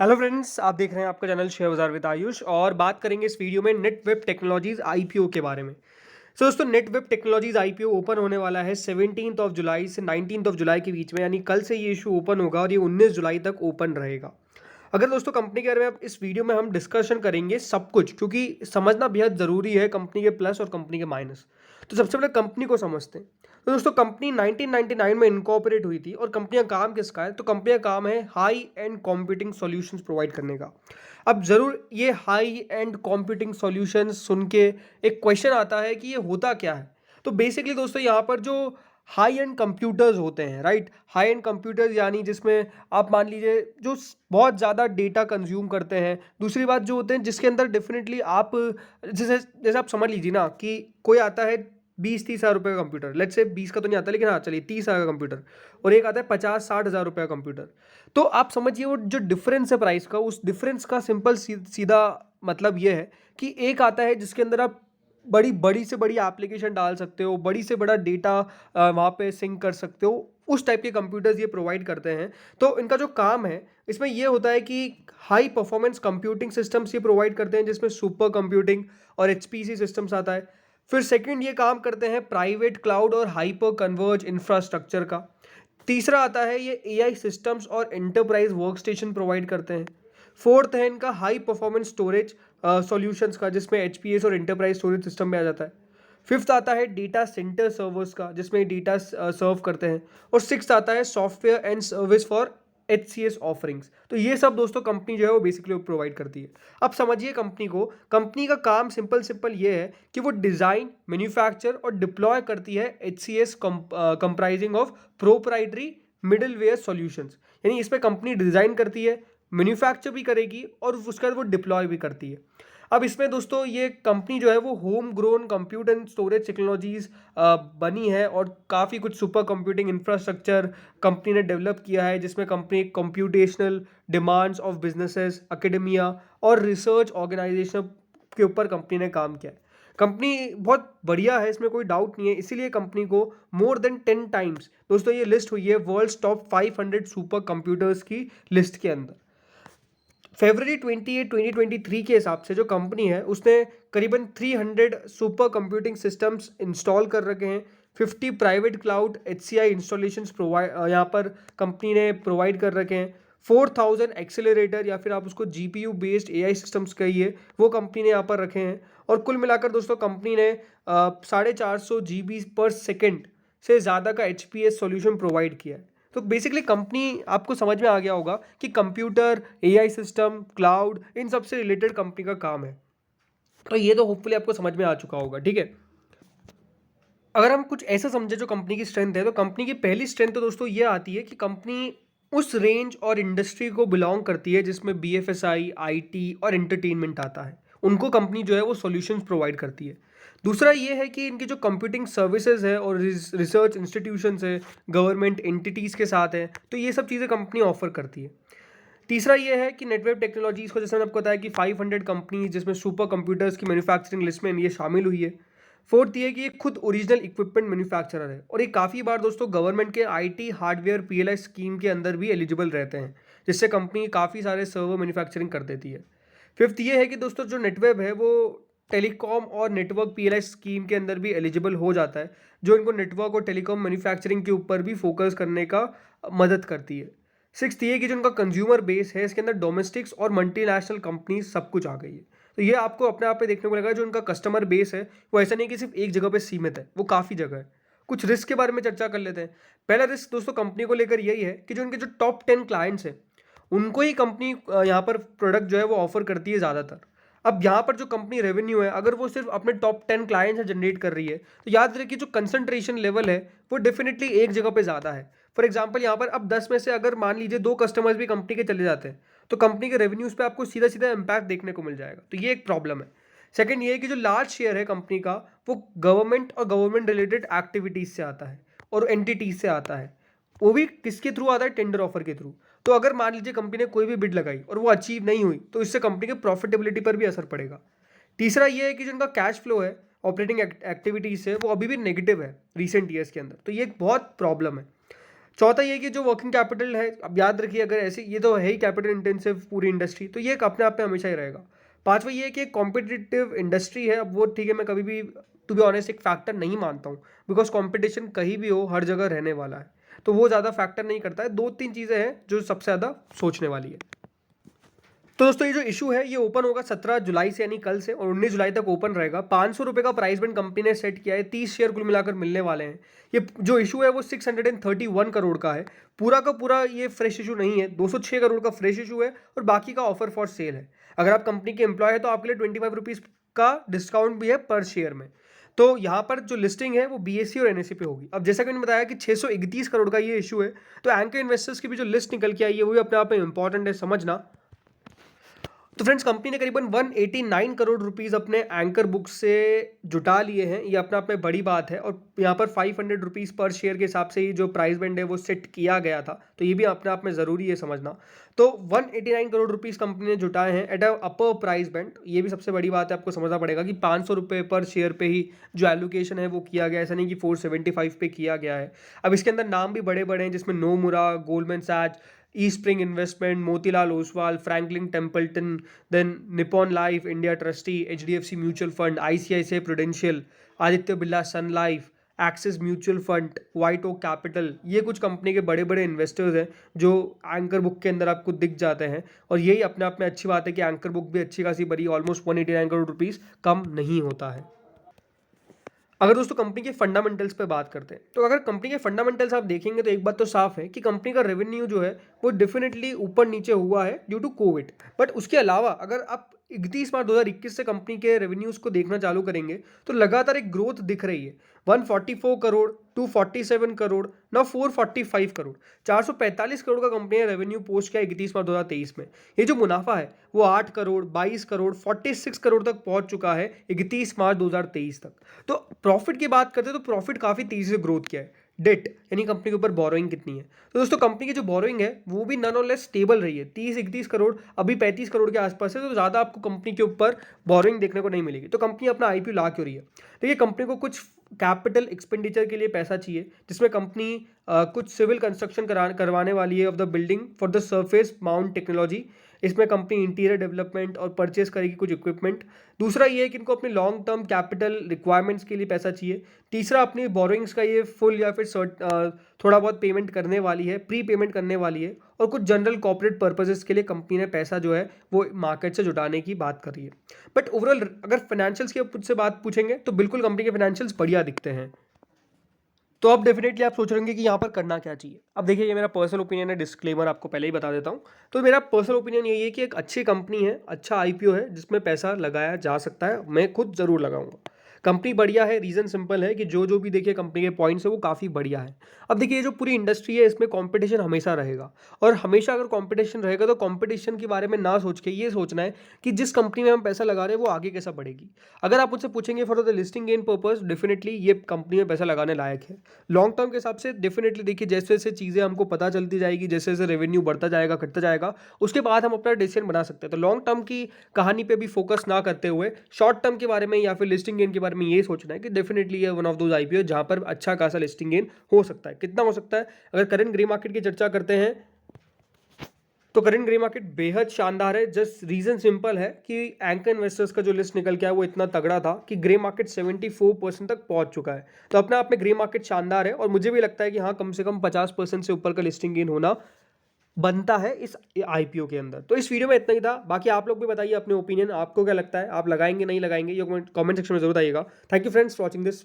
Hello friends, आप देख रहे हैं आपका चैनल शेयर बाजार विद आयुष और बात करेंगे इस वीडियो में नेट वेब टेक्नोलॉजीज आईपीओ के बारे में। दोस्तों, net web technologies IPO open होने वाला है 17 ऑफ जुलाई से 19 ऑफ जुलाई के बीच में, यानी कल से ये इशू ओपन होगा और ये 19 जुलाई तक ओपन रहेगा। अगर दोस्तों कंपनी के बारे में इस वीडियो में हम डिस्कशन करेंगे सब कुछ, क्योंकि समझना बेहद ज़रूरी है कंपनी के प्लस और कंपनी के माइनस। तो सबसे पहले कंपनी को समझते हैं। तो दोस्तों, कंपनी 1999 में इनकॉर्पोरेट हुई थी और कंपनी का काम किसका है? तो कंपनी का काम है high and computing solutions provide करने का। अब ज़रूर ये हाई एंड कंप्यूटिंग सॉल्यूशंस सुन के एक क्वेश्चन आता है कि ये होता क्या है। तो बेसिकली दोस्तों, यहाँ पर जो हाई एंड कंप्यूटर्स होते हैं, राइट, हाई एंड कंप्यूटर्स यानी जिसमें आप मान लीजिए जो बहुत ज़्यादा डेटा कंज्यूम करते हैं। दूसरी बात जो होते हैं जिसके अंदर डेफिनेटली आप जैसे जैसे आप समझ लीजिए ना कि कोई आता है 20-30 हज़ार रुपये का कंप्यूटर, लेट्स से 20 का तो नहीं आता, लेकिन हाँ चलिए 30 हज़ार का कंप्यूटर, और एक आता है 50-60 हज़ार रुपये का कंप्यूटर। तो आप समझिए वो जो डिफरेंस है प्राइस का, उस डिफरेंस का सिंपल सीधा मतलब ये है कि एक आता है जिसके अंदर आप बड़ी बड़ी से बड़ी एप्लीकेशन डाल सकते हो, बड़ी से बड़ा डेटा वहाँ पे सिंक कर सकते हो। उस टाइप के कंप्यूटर्स ये प्रोवाइड करते हैं। तो इनका जो काम है इसमें ये होता है कि हाई परफॉर्मेंस कंप्यूटिंग सिस्टम्स ये प्रोवाइड करते हैं, जिसमें सुपर कंप्यूटिंग और एचपीसी सिस्टम्स आता है। फिर सेकंड ये काम करते हैं प्राइवेट क्लाउड और हाइपर कन्वर्ज इंफ्रास्ट्रक्चर का। तीसरा आता है ये एआई सिस्टम्स और एंटरप्राइज वर्कस्टेशन प्रोवाइड करते हैं। फोर्थ है इनका हाई परफॉर्मेंस स्टोरेज सॉल्यूशंस का, जिसमें एचपीएस और एंटरप्राइज स्टोरेज सिस्टम में आ जाता है। फिफ्थ आता है डेटा सेंटर सर्वर्स का, जिसमें डेटा सर्व करते हैं। और सिक्स्थ आता है software and service for HCS offerings. तो ये सब दोस्तों कंपनी जो है वो बेसिकली प्रोवाइड करती है। अब समझिए कंपनी को, कंपनी का काम सिंपल सिंपल ये है कि वो डिज़ाइन, मैन्युफैक्चर और डिप्लॉय करती है HCS comprising of proprietary middleware solutions. यानी इसमें कंपनी डिज़ाइन करती है, मैन्युफैक्चर भी करेगी और उसके बाद वो डिप्लॉय भी करती है। अब इसमें दोस्तों ये कंपनी जो है वो home grown compute and storage technologies बनी है और काफ़ी कुछ सुपर कंप्यूटिंग इंफ्रास्ट्रक्चर कंपनी ने डेवलप किया है, जिसमें company computational demands of businesses, academia और रिसर्च ऑर्गेनाइजेशन के ऊपर कंपनी ने काम किया है। कंपनी बहुत बढ़िया है, इसमें कोई डाउट नहीं है। इसीलिए कंपनी को मोर देन 10 टाइम्स दोस्तों ये लिस्ट हुई है वर्ल्ड्स टॉप 500 सुपर कंप्यूटर्स की लिस्ट के अंदर। फरवरी 28 2023 के हिसाब से जो कंपनी है उसने करीबन 300 सुपर कंप्यूटिंग सिस्टम्स इंस्टॉल कर रखे हैं। 50 private cloud HCI installations provide यहाँ पर कंपनी ने प्रोवाइड कर रखे हैं। 4000 एक्सेलरेटर या फिर आप उसको जीपीयू बेस्ड एआई सिस्टम्स कहिए, वो कंपनी ने यहाँ पर रखे हैं। और कुल मिलाकर दोस्तों कंपनी ने 450 GB पर सेकेंड से ज़्यादा का एचपीएस सॉल्यूशन प्रोवाइड किया है। तो बेसिकली कंपनी, आपको समझ में आ गया होगा कि कंप्यूटर, एआई सिस्टम, क्लाउड, इन सब से रिलेटेड कंपनी का काम है। तो ये तो होपफुली आपको समझ में आ चुका होगा, ठीक है। अगर हम कुछ ऐसा समझे जो कंपनी की स्ट्रेंथ है, तो कंपनी की पहली स्ट्रेंथ तो दोस्तों ये आती है कि कंपनी उस रेंज और इंडस्ट्री को बिलोंग करती है जिसमें बीएफएसआई, आईटी और एंटरटेनमेंट आता है। उनको कंपनी जो है वो सॉल्यूशंस प्रोवाइड करती है। दूसरा ये है कि इनकी जो कंप्यूटिंग सर्विसेज है और रिसर्च इंस्टीट्यूशंस है, गवर्नमेंट एंटिटीज़ के साथ है, तो ये सब चीज़ें कंपनी ऑफर करती है। तीसरा ये है कि नेटवर्क टेक्नोलॉजीज़ को, जैसे मैंने आपको बताया कि 500 कंपनीज जिसमें सुपर कंप्यूटर्स की मैन्युफैक्चरिंग लिस्ट में ये शामिल हुई है। फोर्थ ये कि ये खुद ओरिजिनल इक्विपमेंट मैन्युफैक्चरर है और ये काफ़ी बार दोस्तों गवर्नमेंट के आईटी हार्डवेयर पीएलआई स्कीम के अंदर भी एलिजिबल रहते हैं, जिससे कंपनी काफ़ी सारे सर्वर मैन्युफैक्चरिंग कर देती है। फिफ्थ ये है कि दोस्तों जो नेटवेब है वो टेलीकॉम और नेटवर्क पीएलआई स्कीम के अंदर भी एलिजिबल हो जाता है, जो इनको नेटवर्क और टेलीकॉम मैन्युफैक्चरिंग के ऊपर भी फोकस करने का मदद करती है। सिक्स्थ ये कि जो उनका कंज्यूमर बेस है इसके अंदर डोमेस्टिक्स और मल्टीनेशनल कंपनीज सब कुछ आ गई है। तो ये आपको अपने आप पे देखने को लगा, जो उनका कस्टमर बेस है वो ऐसा नहीं कि सिर्फ एक जगह पे सीमित है, वो काफ़ी जगह है। कुछ रिस्क के बारे में चर्चा कर लेते हैं। पहला रिस्क दोस्तों कंपनी को लेकर यही है कि जो उनके जो टॉप 10 क्लाइंट्स हैं उनको ही कंपनी यहाँ पर प्रोडक्ट जो है वो ऑफर करती है ज़्यादातर। अब यहाँ पर जो कंपनी रेवेन्यू है, अगर वो सिर्फ अपने टॉप 10 क्लाइंट्स से जनरेट कर रही है, तो याद रखिए जो कंसंट्रेशन लेवल है वो डेफिनेटली एक जगह पे ज़्यादा है। फॉर एग्जाम्पल यहाँ पर अब 10 में से अगर मान लीजिए 2 कस्टमर्स भी कंपनी के चले जाते हैं, तो कंपनी के रेवेन्यूज़ पे आपको सीधा सीधा इम्पैक्ट देखने को मिल जाएगा। तो ये एक प्रॉब्लम है। सेकंड ये है कि जो लार्ज शेयर है कंपनी का, वो गवर्नमेंट और गवर्नमेंट रिलेटेड एक्टिविटीज़ से आता है और एंटिटीज से आता है। वो भी किसके थ्रू आता है? टेंडर ऑफर के थ्रू। तो अगर मान लीजिए कंपनी ने कोई भी बिड लगाई और वो अचीव नहीं हुई, तो इससे कंपनी के प्रॉफिटेबिलिटी पर भी असर पड़ेगा। तीसरा ये है कि जो उनका कैश फ्लो है ऑपरेटिंग एक्टिविटीज से, वो अभी भी नेगेटिव है रिसेंट ईयर्स के अंदर। तो ये एक बहुत प्रॉब्लम है। चौथा ये कि जो वर्किंग कैपिटल है, अब याद रखिए अगर ऐसे, ये तो है ही कैपिटल इंटेंसिव पूरी इंडस्ट्री, तो ये एक अपने आप में हमेशा ही रहेगा। पांचवा ये है कि कॉम्पिटिटिव इंडस्ट्री है। अब वो ठीक है, मैं कभी भी टू बी ऑनेस्ट एक फैक्टर नहीं मानता हूँ, बिकॉज कॉम्पिटिशन कहीं भी हो हर जगह रहने वाला है, तो वो ज़्यादा फैक्टर नहीं करता है। दो तीन चीज़ें हैं जो सबसे ज़्यादा सोचने वाली है। तो दोस्तों ये जो इशू है ये ओपन होगा 17 जुलाई से, यानी कल से, और 19 जुलाई तक ओपन रहेगा। 500 रुपये का प्राइस बैंड कंपनी ने सेट किया है, 30 शेयर कुल मिलाकर मिलने वाले हैं। ये जो इशू है वो 631 करोड़ का है। पूरा का पूरा ये फ्रेश इशू नहीं है, 206 करोड़ का फ्रेश इशू है और बाकी का ऑफर फॉर सेल है। अगर आप कंपनी के एम्प्लॉय है तो आपके लिए 25 रुपीज़ का डिस्काउंट भी है पर शेयर में। तो यहाँ पर जो लिस्टिंग है वो बीएससी और एनएससी पे होगी। अब जैसा कि मैंने बताया कि 631 करोड़ का ये इशू है, तो एंकर इन्वेस्टर्स की भी जो लिस्ट निकल के आई है वो भी अपने आप में इंपॉर्टेंट है समझना। तो फ्रेंड्स कंपनी ने करीबन 189 करोड़ रुपीस अपने एंकर बुक से जुटा लिए हैं, ये अपने आप में बड़ी बात है। और यहाँ पर 500 रुपीज़ पर शेयर के हिसाब से ही जो प्राइस बैंड है वो सेट किया गया था, तो ये भी अपने आप में ज़रूरी है समझना। तो 189 करोड़ रुपीस कंपनी ने जुटाए हैं at a upper price band. ये भी सबसे बड़ी बात है, आपको समझना पड़ेगा कि 500 रुपये पर शेयर पे ही जो एलोकेशन है वो किया गया, ऐसा नहीं कि 475 पे किया गया है। अब इसके अंदर नाम भी बड़े बड़े हैं, जिसमें Nomura, Goldman Sachs, Eastspring investment, Motilal Oswal, Franklin Templeton, then Nippon Life, India trustee, HDFC mutual fund, ICICI Prudential, Aditya Birla Sun Life, Axis mutual fund, White Oak Capital, ये कुछ कंपनी के बड़े बड़े इन्वेस्टर्स हैं जो एंकर बुक के अंदर आपको दिख जाते हैं। और यही अपने आप में अच्छी बात है कि एंकर बुक भी अच्छी खासी बड़ी, ऑलमोस्ट 189 करोड़ रुपीज़ कम नहीं होता है। अगर दोस्तों कंपनी के फंडामेंटल्स पे बात करते हैं, तो अगर कंपनी के फंडामेंटल्स आप देखेंगे तो एक बात तो साफ है कि कंपनी का रेवेन्यू जो है वो डेफिनेटली ऊपर नीचे हुआ है ड्यू टू कोविड। बट उसके अलावा अगर आप 31 मार्च 2021 से कंपनी के रेवेन्यूज को देखना चालू करेंगे तो लगातार एक ग्रोथ दिख रही है। 144 करोड़, 247 करोड़, ना 445 करोड़, 445 करोड़ का कंपनी ने रेवेन्यू पोस्ट किया 31 मार्च 2023 में। ये जो मुनाफा है वो 8 करोड़, 22 करोड़, 46 करोड़ तक पहुंच चुका है 31 मार्च 2023 तक। तो प्रॉफिट की बात करते हैं तो प्रॉफिट काफ़ी तेजी से ग्रोथ किया है। डेट यानी कंपनी के ऊपर बोरोइंग कितनी है, तो दोस्तों कंपनी की जो बोरोइंग है वो भी नॉन और लेस स्टेबल रही है, 30-31 करोड़, अभी 35 करोड़ के आसपास है। तो ज़्यादा आपको कंपनी के ऊपर बोरोइंग देखने को नहीं मिलेगी। तो कंपनी अपना आईपीओ ला क्यों रही है? देखिए कंपनी को कुछ कैपिटल एक्सपेंडिचर के लिए पैसा चाहिए, जिसमें कंपनी कुछ सिविल कंस्ट्रक्शन करवाने वाली है of the building for the surface mount technology. इसमें कंपनी इंटीरियर डेवलपमेंट और परचेस करेगी कुछ इक्विपमेंट। दूसरा ये है कि इनको अपनी लॉन्ग टर्म कैपिटल रिक्वायरमेंट्स के लिए पैसा चाहिए। तीसरा अपनी बोरोइंग्स का ये फुल या फिर थोड़ा बहुत पेमेंट करने वाली है, प्री पेमेंट करने वाली है। और कुछ जनरल कॉर्पोरेट पर्पसेस के लिए कंपनी ने पैसा जो है वो मार्केट से जुटाने की बात कर रही है। बट ओवरऑल अगर फाइनेंशियल्स की मुझसे बात पूछेंगे तो बिल्कुल कंपनी के फाइनेंशियल्स बढ़िया दिखते हैं। तो अब डेफिनेटली आप सोच रहे होंगे कि यहाँ पर करना क्या चाहिए। अब देखिए ये मेरा पर्सनल ओपिनियन है, डिस्क्लेमर आपको पहले ही बता देता हूँ। तो मेरा पर्सनल ओपिनियन यही है कि एक अच्छी कंपनी है, अच्छा आईपीओ है जिसमें पैसा लगाया जा सकता है, मैं खुद ज़रूर लगाऊंगा। कंपनी बढ़िया है, रीज़न सिंपल है कि जो भी देखिए कंपनी के पॉइंट्स है वो काफ़ी बढ़िया है। अब देखिए ये जो पूरी इंडस्ट्री है इसमें कंपटीशन हमेशा रहेगा, और हमेशा अगर कंपटीशन रहेगा तो कंपटीशन के बारे में ना सोच के ये सोचना है कि जिस कंपनी में हम पैसा लगा रहे हैं वो आगे कैसा बढ़ेगी। अगर आप मुझसे पूछेंगे for the listing gain purpose, definitely ये कंपनी में पैसा लगाने लायक है। लॉन्ग टर्म के हिसाब से डेफिनेटली देखिए जैसे जैसे चीज़ें हमको पता चलती जाएगी, जैसे जैसे रेवेन्यू बढ़ता जाएगा घटता जाएगा, उसके बाद हम अपना डिसीजन बना सकते हैं। तो लॉन्ग टर्म की कहानी पे भी फोकस ना करते हुए शॉर्ट टर्म के बारे में या फिर लिस्टिंग गेन के बारे में ये सोचना है कि डेफिनेटली ये वन ऑफ दोज आईपीओ जहां पर अच्छा खासा लिस्टिंग गेन हो सकता है। कितना हो सकता है? अगर करंट ग्रे मार्केट की चर्चा करते हैं तो करंट ग्रे मार्केट बेहद शानदार है। जस्ट रीजन सिंपल है कि एंकर इन्वेस्टर्स का जो लिस्ट निकल के आया वो इतना तगड़ा था कि ग्रे मार्केट 74% तक पहुंच चुका है। तो अपने आप में ग्रे मार्केट शानदार है, और मुझे भी लगता है कि हाँ कम से कम 50% से ऊपर का लिस्टिंग गेन होना बनता है इस आईपीओ के अंदर। तो इस वीडियो में इतना ही था, बाकी आप लोग भी बताइए अपने ओपिनियन, आपको क्या लगता है, आप लगाएंगे नहीं लगाएंगे, ये कमेंट सेक्शन में जरूर आइएगा। Thank you friends for watching this.